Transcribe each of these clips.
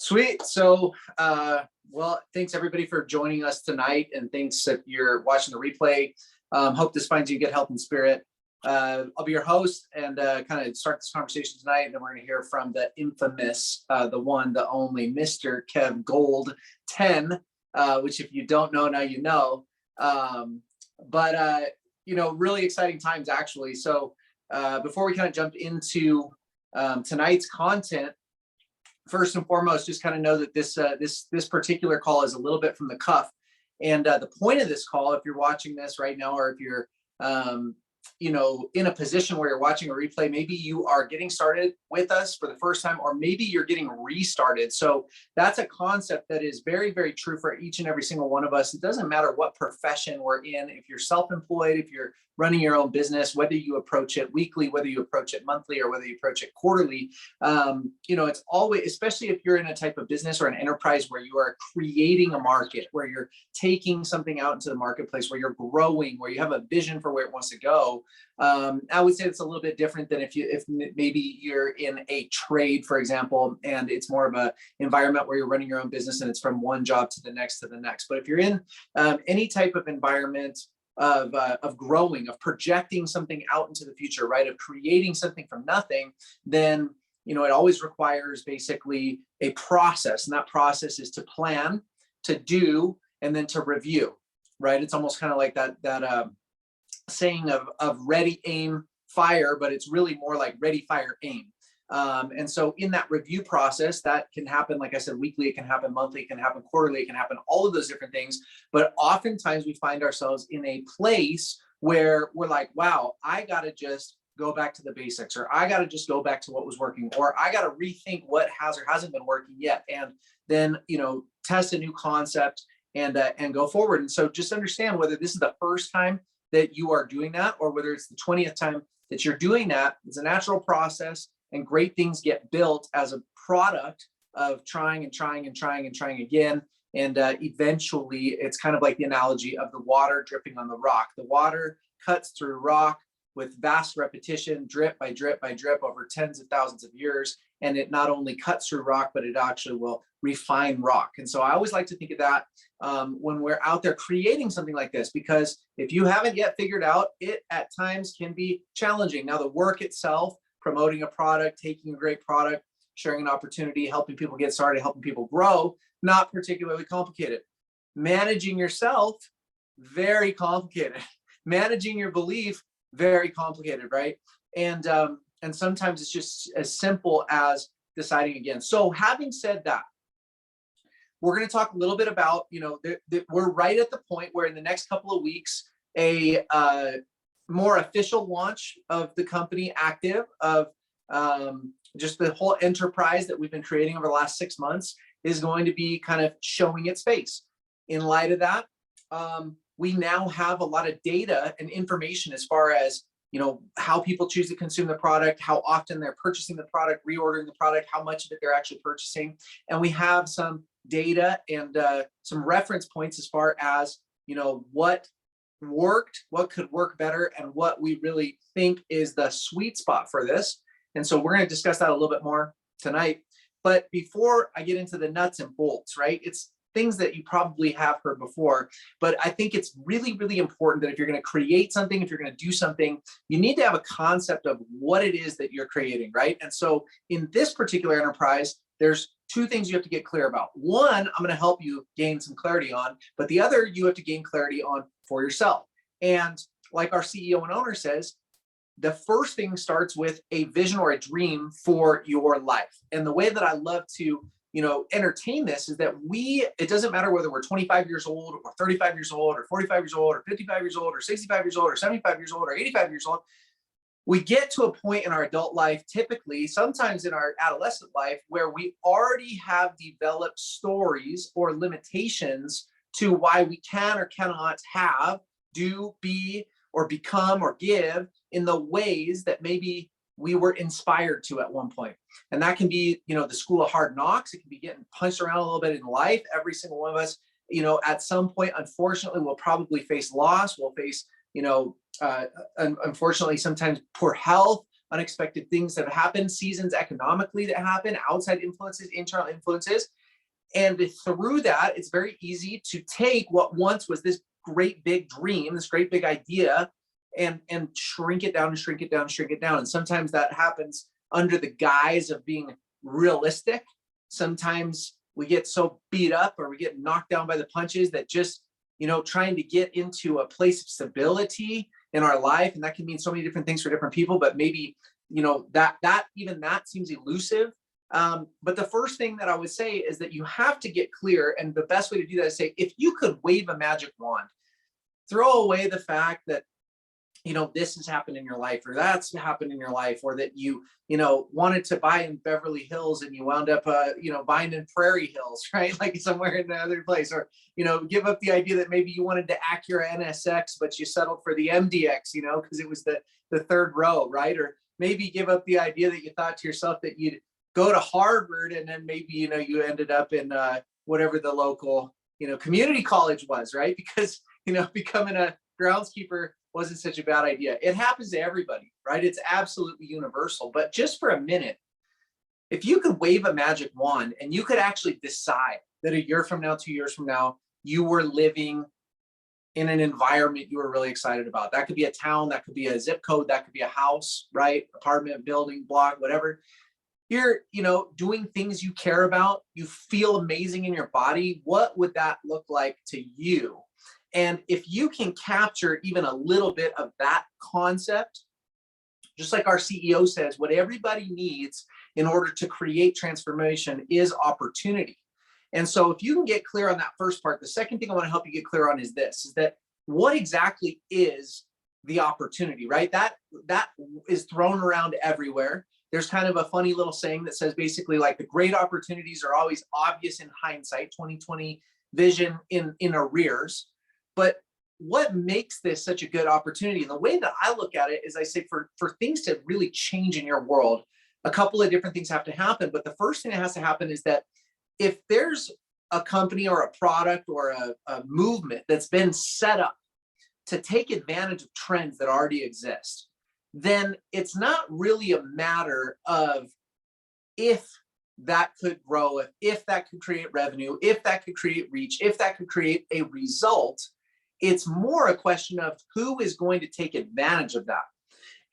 Sweet. Well, thanks everybody for joining us tonight, and thanks if you're watching the replay. Hope this finds you good health and spirit. I'll be your host and kind of start this conversation tonight, and then we're going to hear from the infamous, the one, the only, Mr. Kev Gold 10, which if you don't know, now you know. Really exciting times actually. So before we kind of jump into tonight's content, first and foremost, just kind of know that this particular call is a little bit from the cuff. And the point of this call, if you're watching this right now, or if you're in a position where you're watching a replay, maybe you are getting started with us for the first time, or maybe you're getting restarted. So that's a concept that is very, very true for each and every single one of us. It doesn't matter what profession we're in. If you're self-employed, if you're running your own business, whether you approach it weekly, whether you approach it monthly, or whether you approach it quarterly, it's always, especially if you're in a type of business or an enterprise where you are creating a market, where you're taking something out into the marketplace, where you're growing, where you have a vision for where it wants to go. I would say it's a little bit different than if maybe you're in a trade, for example, and it's more of a environment where you're running your own business and it's from one job to the next to the next. But if you're in any type of environment of growing, of projecting something out into the future, right, of creating something from nothing, then it always requires basically a process, and that process is to plan, to do, and then to review, right? It's almost kind of like that saying of ready, aim, fire, but it's really more like ready, fire, aim. And so in that review process, that can happen, like I said, weekly, it can happen monthly, it can happen quarterly, it can happen all of those different things. But oftentimes we find ourselves in a place where we're like, wow, I got to just go back to the basics, or I got to just go back to what was working, or I got to rethink what has or hasn't been working yet. And then, test a new concept and go forward. And so just understand whether this is the first time that you are doing that, or whether it's the 20th time that you're doing that. It's a natural process. And great things get built as a product of trying and trying and trying and trying again. And eventually, it's kind of like the analogy of the water dripping on the rock. The water cuts through rock with vast repetition, drip by drip by drip, over tens of thousands of years. And it not only cuts through rock, but it actually will refine rock. And so I always like to think of that when we're out there creating something like this, because if you haven't yet figured out, it at times can be challenging. Now, the work itself, promoting a product, taking a great product, sharing an opportunity, helping people get started, helping people grow, not particularly complicated. Managing yourself, very complicated. Managing your belief, very complicated, right? And sometimes it's just as simple as deciding again. So having said that, we're going to talk a little bit about, we're right at the point where in the next couple of weeks, a more official launch of the company active, of just the whole enterprise that we've been creating over the last 6 months is going to be kind of showing its face. In light of that, we now have a lot of data and information as far as, how people choose to consume the product, how often they're purchasing the product, reordering the product, how much of it they're actually purchasing. And we have some data and some reference points as far as, what worked, what could work better, and what we really think is the sweet spot for this. And so we're going to discuss that a little bit more tonight. But before I get into the nuts and bolts, right, it's things that you probably have heard before, but I think it's really, really important that if you're going to create something, if you're going to do something, you need to have a concept of what it is that you're creating, right? And so in this particular enterprise, there's two things you have to get clear about. One, I'm going to help you gain some clarity on, but the other you have to gain clarity on for yourself. And like our CEO and owner says, the first thing starts with a vision or a dream for your life. And the way that I love to, entertain this is that it doesn't matter whether we're 25 years old or 35 years old or 45 years old or 55 years old or 65 years old or 75 years old or 85 years old. We get to a point in our adult life, typically, sometimes in our adolescent life, where we already have developed stories or limitations to why we can or cannot have, do, be, or become, or give in the ways that maybe we were inspired to at one point. And that can be, the school of hard knocks. It can be getting punched around a little bit in life. Every single one of us, at some point, unfortunately, will probably face loss. We'll face, unfortunately, sometimes poor health. unexpected things that happen, seasons economically that happen, outside influences, internal influences. And through that, it's very easy to take what once was this great big dream, this great big idea, and shrink it down and shrink it down and shrink it down. And sometimes that happens under the guise of being realistic. Sometimes we get so beat up or we get knocked down by the punches that just, trying to get into a place of stability in our life, and that can mean so many different things for different people, but maybe, that seems elusive. But the first thing that I would say is that you have to get clear. And the best way to do that is say, if you could wave a magic wand, throw away the fact that, this has happened in your life, or that's happened in your life, or that you wanted to buy in Beverly Hills and you wound up, buying in Prairie Hills, right? Like somewhere in another place, or, give up the idea that maybe you wanted to Acura NSX, but you settled for the MDX, because it was the third row, right? Or maybe give up the idea that you thought to yourself that you'd go to Harvard and then maybe, you ended up in whatever the local, community college was, right? Because, becoming a groundskeeper wasn't such a bad idea. It happens to everybody, right? It's absolutely universal. But just for a minute, if you could wave a magic wand and you could actually decide that a year from now, 2 years from now, you were living in an environment you were really excited about. That could be a town, that could be a zip code, that could be a house, right? Apartment, building, block, whatever. You're, doing things you care about. You feel amazing in your body. What would that look like to you? And if you can capture even a little bit of that concept, just like our CEO says, what everybody needs in order to create transformation is opportunity. And so if you can get clear on that first part, the second thing I want to help you get clear on is this, is that what exactly is the opportunity, right? That is thrown around everywhere. There's kind of a funny little saying that says basically like the great opportunities are always obvious in hindsight, 2020 vision in arrears. But what makes this such a good opportunity? And the way that I look at it is I say for things to really change in your world, a couple of different things have to happen. But the first thing that has to happen is that if there's a company or a product or a movement that's been set up to take advantage of trends that already exist, then it's not really a matter of if that could grow, if that could create revenue, if that could create reach, if that could create a result. It's more a question of who is going to take advantage of that.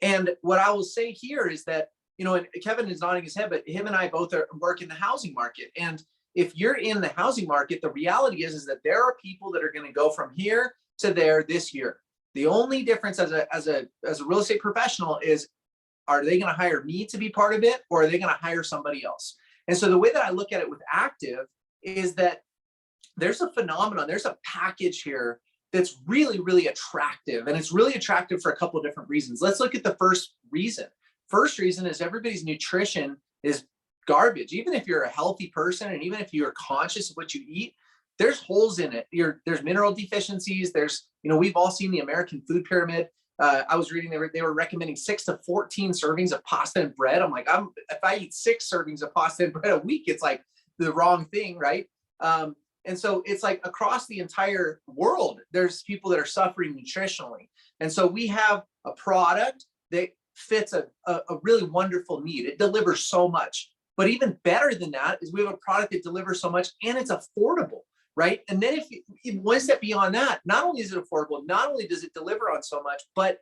And what I will say here is that, and Kevin is nodding his head, but him and I both work in the housing market. And if you're in the housing market, the reality is that there are people that are going to go from here to there this year. The only difference as a real estate professional is, are they going to hire me to be part of it, or are they going to hire somebody else? And so the way that I look at it with active is that there's a phenomenon, there's a package here that's really, really attractive. And it's really attractive for a couple of different reasons. Let's look at the first reason. First reason is everybody's nutrition is garbage. Even if you're a healthy person and even if you're conscious of what you eat, there's holes in it. There's mineral deficiencies. There's, we've all seen the American food pyramid. I was reading they were recommending 6 to 14 servings of pasta and bread. I'm like, if I eat 6 servings of pasta and bread a week, it's like the wrong thing, right? And so it's like across the entire world, there's people that are suffering nutritionally. And so we have a product that fits a really wonderful need. It delivers so much. But even better than that is we have a product that delivers so much and it's affordable, right? And then if one step beyond that, not only is it affordable, not only does it deliver on so much, but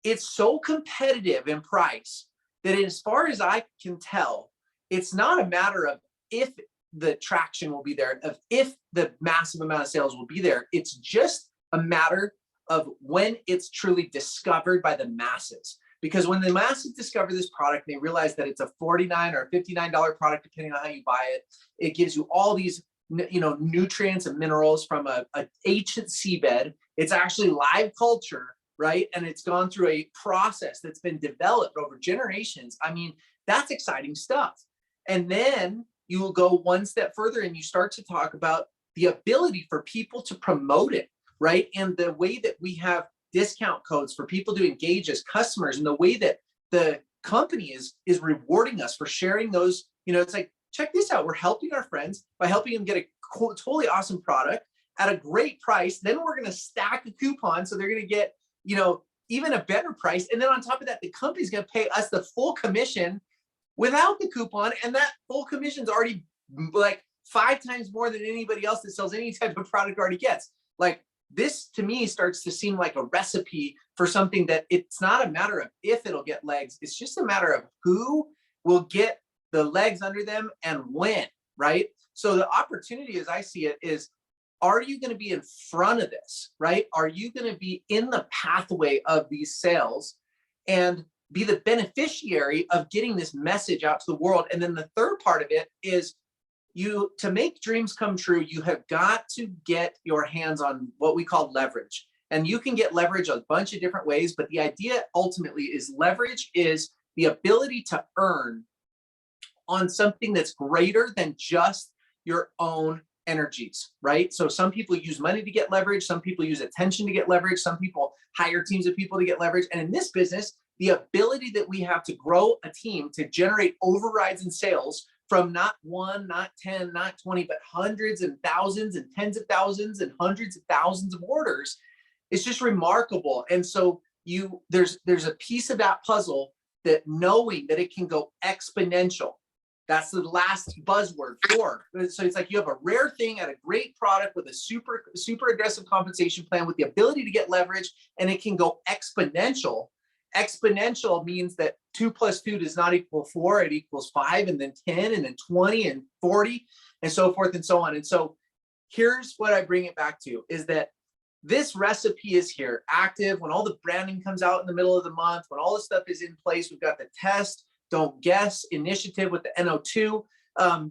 it's so competitive in price that as far as I can tell, it's not a matter of if the traction will be there, of if the massive amount of sales will be there. It's just a matter of when it's truly discovered by the masses. Because when the masses discover this product, they realize that it's a $49 or $59 product, depending on how you buy it. It gives you all these, nutrients and minerals from a ancient seabed. It's actually live culture, right? And it's gone through a process that's been developed over generations. I mean, that's exciting stuff. And then you will go one step further and you start to talk about the ability for people to promote it, right? And the way that we have discount codes for people to engage as customers, and the way that the company is rewarding us for sharing those, it's like, check this out. We're helping our friends by helping them get a totally awesome product at a great price. Then we're going to stack a coupon. So they're going to get, even a better price. And then on top of that, the company's going to pay us the full commission without the coupon. And that full commission is already like 5 times more than anybody else that sells any type of product already gets. Like, this to me starts to seem like a recipe for something that it's not a matter of if it'll get legs. It's just a matter of who will get the legs under them and when, right? So the opportunity, as I see it, is, are you going to be in front of this, right? Are you going to be in the pathway of these sales and be the beneficiary of getting this message out to the world? And then the third part of it is, to make dreams come true, you have got to get your hands on what we call leverage. And you can get leverage a bunch of different ways, but the idea ultimately is leverage is the ability to earn on something that's greater than just your own energies, right? So some people use money to get leverage. Some people use attention to get leverage. Some people hire teams of people to get leverage. And in this business, the ability that we have to grow a team to generate overrides in sales from not 1, not 10, not 20, but hundreds and thousands and tens of thousands and hundreds of thousands of orders, it's just remarkable. And so there's a piece of that puzzle, that knowing that it can go exponential. That's the last buzzword for. So it's like you have a rare thing at a great product with a super aggressive compensation plan with the ability to get leverage, and it can go exponential. Exponential means that 2 + 2 does not equal 4, it equals 5, and then 10, and then 20, and 40, and so forth and so on. And so here's what I bring it back to, is that this recipe is here, active, when all the branding comes out in the middle of the month, when all the stuff is in place. We've got the test, don't guess initiative with the NO2.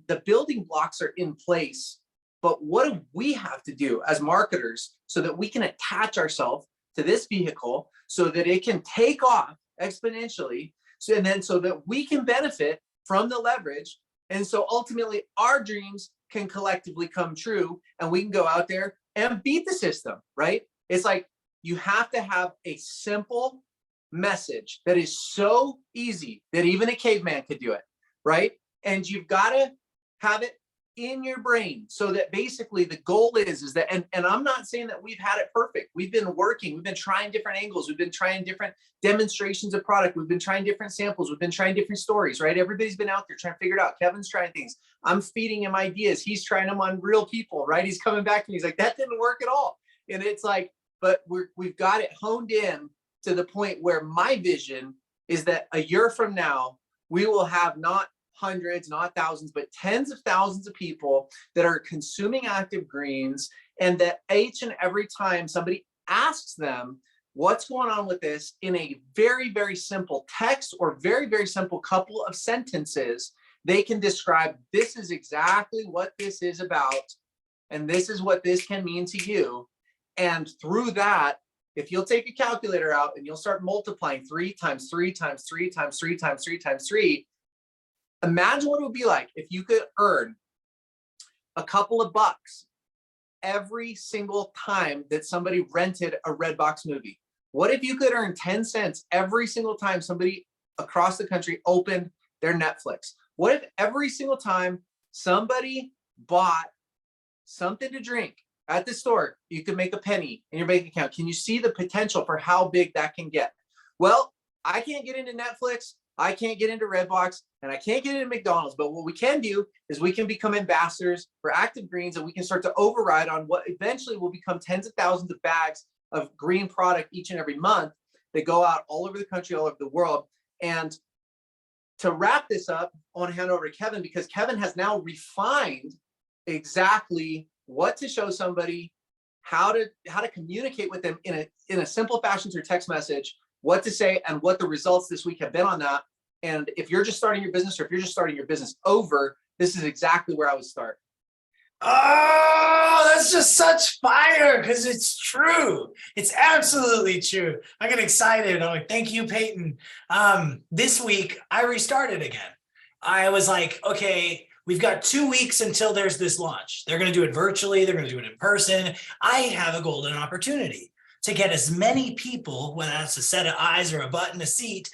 The building blocks are in place, but what do we have to do as marketers so that we can attach ourselves to this vehicle so that it can take off exponentially, so that we can benefit from the leverage, and so ultimately our dreams can collectively come true, and we can go out there and beat the system, right? It's like, you have to have a simple message that is so easy that even a caveman could do it, right? And you've got to have it in your brain, so that basically the goal is that, and I'm not saying that we've had it perfect. We've been working, we've been trying different angles, we've been trying different demonstrations of product, we've been trying different samples, we've been trying different stories, right? Everybody's been out there trying to figure it out. Kevin's trying things, I'm feeding him ideas, he's trying them on real people, right? He's coming back and he's like, that didn't work at all. And it's like, but we've got it honed in to the point where my vision is that a year from now, we will have not hundreds, not thousands, but tens of thousands of people that are consuming active greens, and that each and every time somebody asks them what's going on with this in a very, very simple text or very, very simple couple of sentences, they can describe, this is exactly what this is about, and this is what this can mean to you. And through that, if you'll take a calculator out and you'll start multiplying 3 times 3 times 3 times 3 times 3 times 3, imagine what it would be like if you could earn a couple of bucks every single time that somebody rented a Redbox movie. What if you could earn 10 cents every single time somebody across the country opened their Netflix? What if every single time somebody bought something to drink at the store, you could make a penny in your bank account? Can you see the potential for how big that can get? Well, I can't get into Netflix, I can't get into Redbox, and I can't get into McDonald's, but what we can do is we can become ambassadors for Active Greens, and we can start to override on what eventually will become tens of thousands of bags of green product each and every month that go out all over the country, all over the world. And to wrap this up, I want to hand over to Kevin, because Kevin has now refined exactly what to show somebody, how to communicate with them in a simple fashion through text message, what to say, and what the results this week have been on that. And if you're just starting your business, or if you're just starting your business over, this is exactly where I would start. Oh, that's just such fire, because it's true. It's absolutely true. I get excited. I'm like, thank you, Peyton. This week, I restarted again. I was like, okay, we've got 2 weeks until there's this launch. They're going to do it virtually. They're going to do it in person. I have a golden opportunity to get as many people, whether that's a set of eyes or a butt in a seat,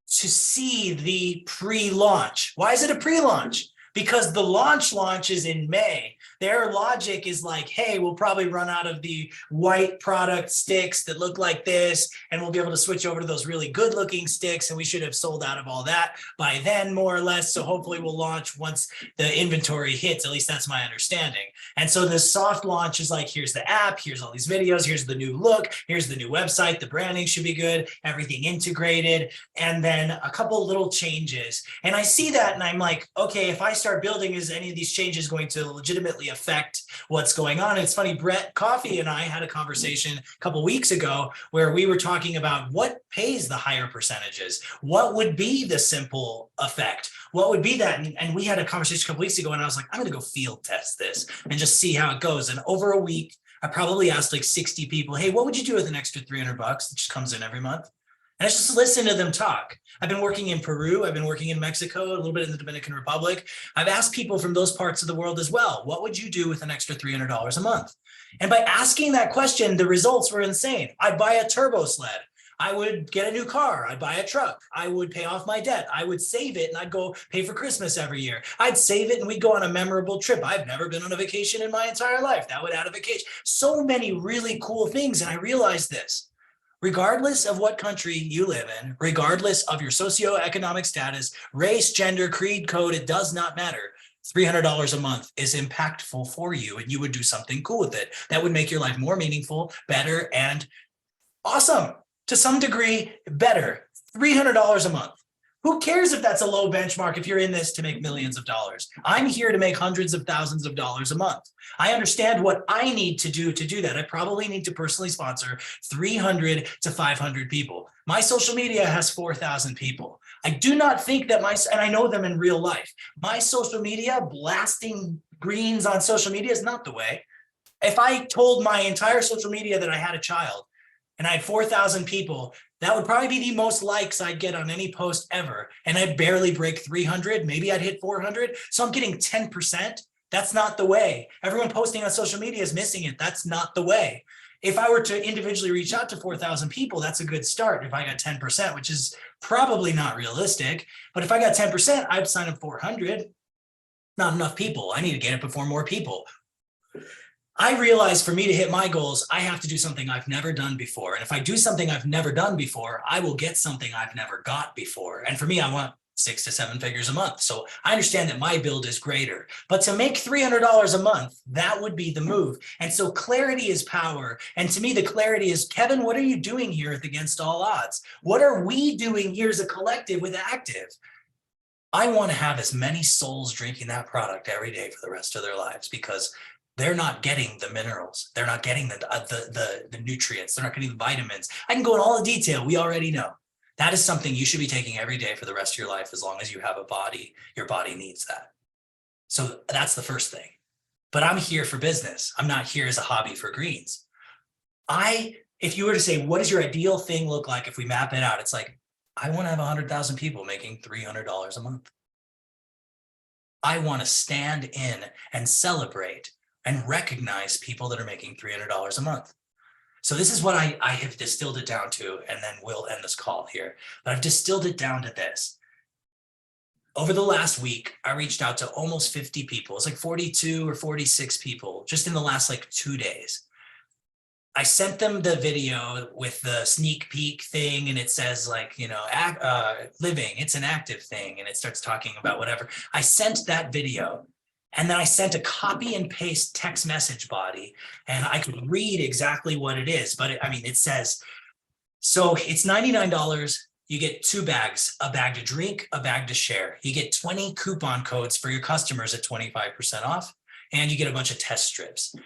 to see the pre-launch. Why is it a pre-launch? because the launch is in May. Their logic is like, hey, we'll probably run out of the white product sticks that look like this, and we'll be able to switch over to those really good looking sticks, and we should have sold out of all that by then, more or less. So hopefully we'll launch once the inventory hits. At least that's my understanding. And so the soft launch is like, here's the app, here's all these videos, here's the new look, here's the new website, the branding should be good, everything integrated, and then a couple little changes. And I see that and I'm like, okay, if I start building, is any of these changes going to legitimately affect what's going on? It's funny, Brett Coffee and I had a conversation a couple weeks ago where we were talking about what pays the higher percentages, what would be the simple effect, what would be that? And we had a conversation a couple weeks ago and I was like, I'm going to go field test this and just see how it goes. And over a week, I probably asked like 60 people, hey, what would you do with an extra $300 that just comes in every month? And I just listen to them talk. I've been working in Peru. I've been working in Mexico, a little bit in the Dominican Republic. I've asked people from those parts of the world as well, what would you do with an extra $300 a month? And by asking that question, the results were insane. I'd buy a turbo sled. I would get a new car. I'd buy a truck. I would pay off my debt. I would save it and I'd go pay for Christmas every year. I'd save it and we'd go on a memorable trip. I've never been on a vacation in my entire life. That would add a vacation. So many really cool things. And I realized this. Regardless of what country you live in, regardless of your socioeconomic status, race, gender, creed, code, it does not matter. $300 a month is impactful for you and you would do something cool with it. That would make your life more meaningful, better, and awesome. To some degree, better. $300 a month. Who cares if that's a low benchmark if you're in this to make millions of dollars? I'm here to make hundreds of thousands of dollars a month. I understand what I need to do that. I probably need to personally sponsor 300 to 500 people. My social media has 4,000 people. I do not think that and I know them in real life. My social media, blasting greens on social media is not the way. If I told my entire social media that I had a child and I had 4,000 people, that would probably be the most likes I'd get on any post ever. And I'd barely break 300, maybe I'd hit 400. So I'm getting 10%. That's not the way. Everyone posting on social media is missing it. That's not the way. If I were to individually reach out to 4,000 people, that's a good start. If I got 10%, which is probably not realistic, but if I got 10%, I'd sign up 400. Not enough people. I need to get it before more people. I realize for me to hit my goals, I have to do something I've never done before. And if I do something I've never done before, I will get something I've never got before. And for me, I want 6 to 7 figures a month. So I understand that my build is greater, but to make $300 a month, that would be the move. And so clarity is power. And to me, the clarity is, Kevin, what are you doing here at Against All Odds? What are we doing here as a collective with Active? I want to have as many souls drinking that product every day for the rest of their lives, because they're not getting the minerals. They're not getting the nutrients. They're not getting the vitamins. I can go in all the detail. We already know. That is something you should be taking every day for the rest of your life, as long as you have a body. Your body needs that. So that's the first thing. But I'm here for business. I'm not here as a hobby for greens. If you were to say, what does your ideal thing look like if we map it out? It's like, I want to have 100,000 people making $300 a month. I want to stand in and celebrate and recognize people that are making $300 a month. So this is what I have distilled it down to, and then we'll end this call here. But I've distilled it down to this. Over the last week, I reached out to almost 50 people. It's like 42 or 46 people just in the last like 2 days. I sent them the video with the sneak peek thing, and it says like, living, it's an active thing, and it starts talking about whatever. I sent that video. And then I sent a copy and paste text message body, and I could read exactly what it is. But it says, so it's $99. You get 2 bags, a bag to drink, a bag to share. You get 20 coupon codes for your customers at 25% off, and you get a bunch of test strips.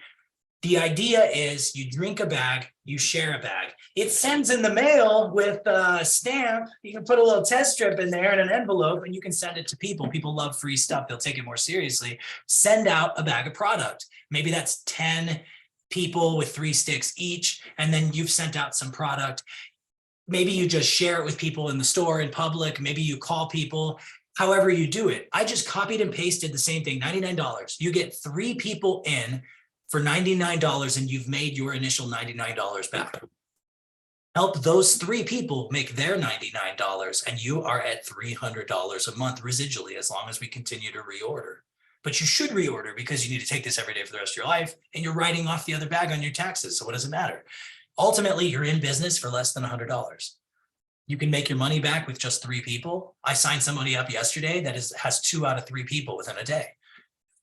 The idea is you drink a bag, you share a bag. It sends in the mail with a stamp. You can put a little test strip in there in an envelope, and you can send it to people. People love free stuff. They'll take it more seriously. Send out a bag of product. Maybe that's 10 people with 3 sticks each, and then you've sent out some product. Maybe you just share it with people in the store, in public. Maybe you call people. However you do it. I just copied and pasted the same thing, $99. You get 3 people in for $99, and you've made your initial $99 back. Help those 3 people make their $99, and you are at $300 a month residually, as long as we continue to reorder. But you should reorder because you need to take this every day for the rest of your life, and you're writing off the other bag on your taxes. So what does it matter? Ultimately, you're in business for less than $100. You can make your money back with just 3 people. I signed somebody up yesterday that has 2 out of 3 people within a day.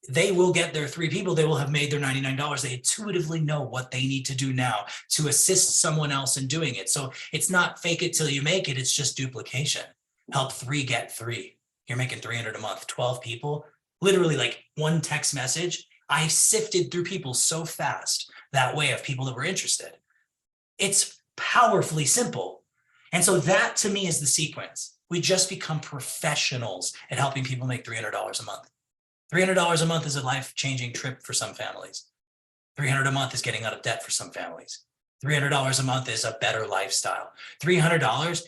They will get their 3 people, they will have made their $99. They intuitively know what they need to do now to assist someone else in doing it. So it's not fake it till you make it, it's just duplication. Help 3 get 3. You're making $300 a month, 12 people, literally like 1 text message. I sifted through people so fast that way of people that were interested. It's powerfully simple. And so that to me is the sequence. We just become professionals at helping people make $300 a month. $300 a month is a life-changing trip for some families. $300 a month is getting out of debt for some families. $300 a month is a better lifestyle. $300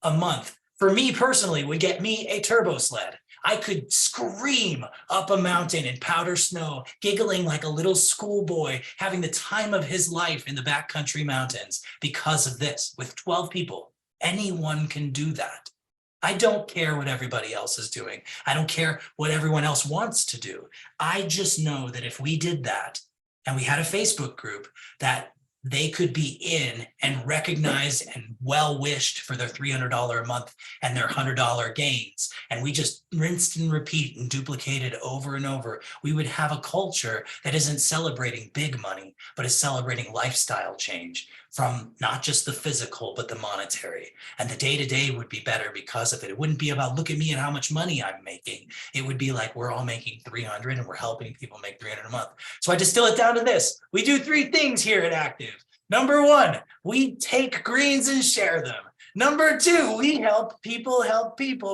a month, for me personally, would get me a turbo sled. I could scream up a mountain in powder snow, giggling like a little schoolboy, having the time of his life in the backcountry mountains because of this. With 12 people, anyone can do that. I don't care what everybody else is doing. I don't care what everyone else wants to do. I just know that if we did that and we had a Facebook group that they could be in and recognized and well-wished for their $300 a month and their $100 gains, and we just rinsed and repeat and duplicated over and over, we would have a culture that isn't celebrating big money, but is celebrating lifestyle change from not just the physical, but the monetary. And the day-to-day would be better because of it. It wouldn't be about, look at me and how much money I'm making. It would be like, we're all making 300 and we're helping people make 300 a month. So I distill it down to this. We do 3 things here at Active. Number 1, we take greens and share them. Number 2, we help people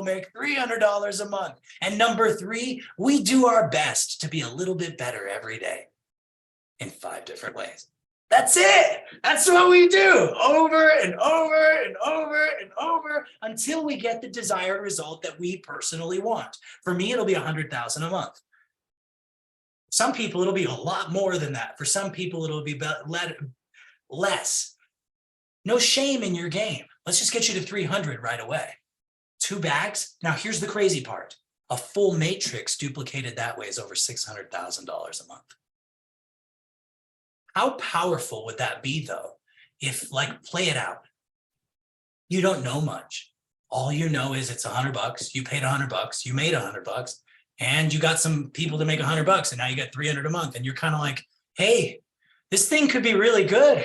make $300 a month. And number 3, we do our best to be a little bit better every day in 5 different ways. That's it. That's what we do over and over and over and over until we get the desired result that we personally want. For me, it'll be $100,000 a month. Some people, it'll be a lot more than that. For some people, it'll be less. No shame in your game. Let's just get you to 300 right away. 2 bags. Now, here's the crazy part. A full matrix duplicated that way is over $600,000 a month. How powerful would that be, though, if, like, play it out. You don't know much. All you know is it's $100. You paid $100. You made $100, and you got some people to make $100, and now you got 300 a month, and you're kind of like, hey, this thing could be really good. I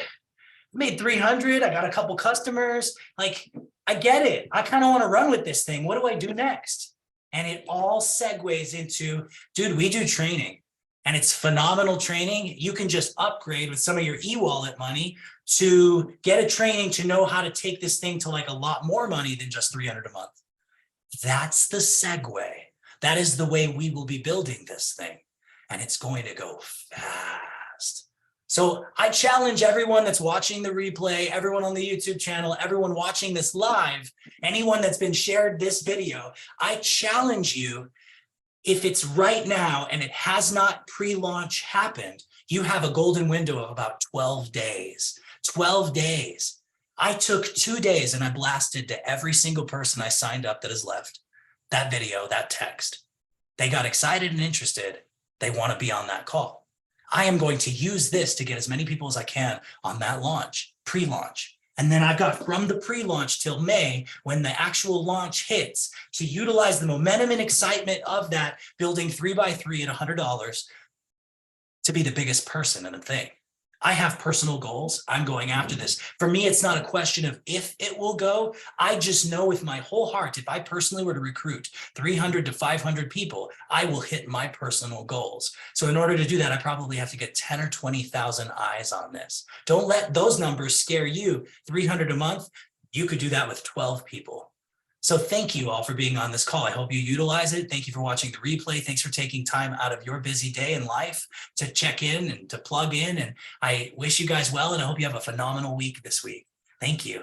made 300. I got a couple customers. Like, I get it. I kind of want to run with this thing. What do I do next? And it all segues into, dude, we do training. And it's phenomenal training. You can just upgrade with some of your e-wallet money to get a training to know how to take this thing to like a lot more money than just 300 a month. That's the segue. That is the way we will be building this thing. And it's going to go fast. So I challenge everyone that's watching the replay, everyone on the YouTube channel, everyone watching this live, anyone that's been shared this video, I challenge you. If it's right now and it has not pre-launch happened, you have a golden window of about 12 days. 12 days. I took 2 days and I blasted to every single person I signed up that has left that video, that text. They got excited and interested. They want to be on that call. I am going to use this to get as many people as I can on that launch, pre-launch. And then I've got from the pre-launch till May, when the actual launch hits, to utilize the momentum and excitement of that, building 3x3 at $100 to be the biggest person in the thing. I have personal goals. I'm going after this. For me, it's not a question of if it will go. I just know with my whole heart, if I personally were to recruit 300 to 500 people, I will hit my personal goals. So in order to do that, I probably have to get 10 or 20,000 eyes on this. Don't let those numbers scare you. 300 a month, you could do that with 12 people. So thank you all for being on this call. I hope you utilize it. Thank you for watching the replay. Thanks for taking time out of your busy day and life to check in and to plug in. And I wish you guys well, and I hope you have a phenomenal week this week. Thank you.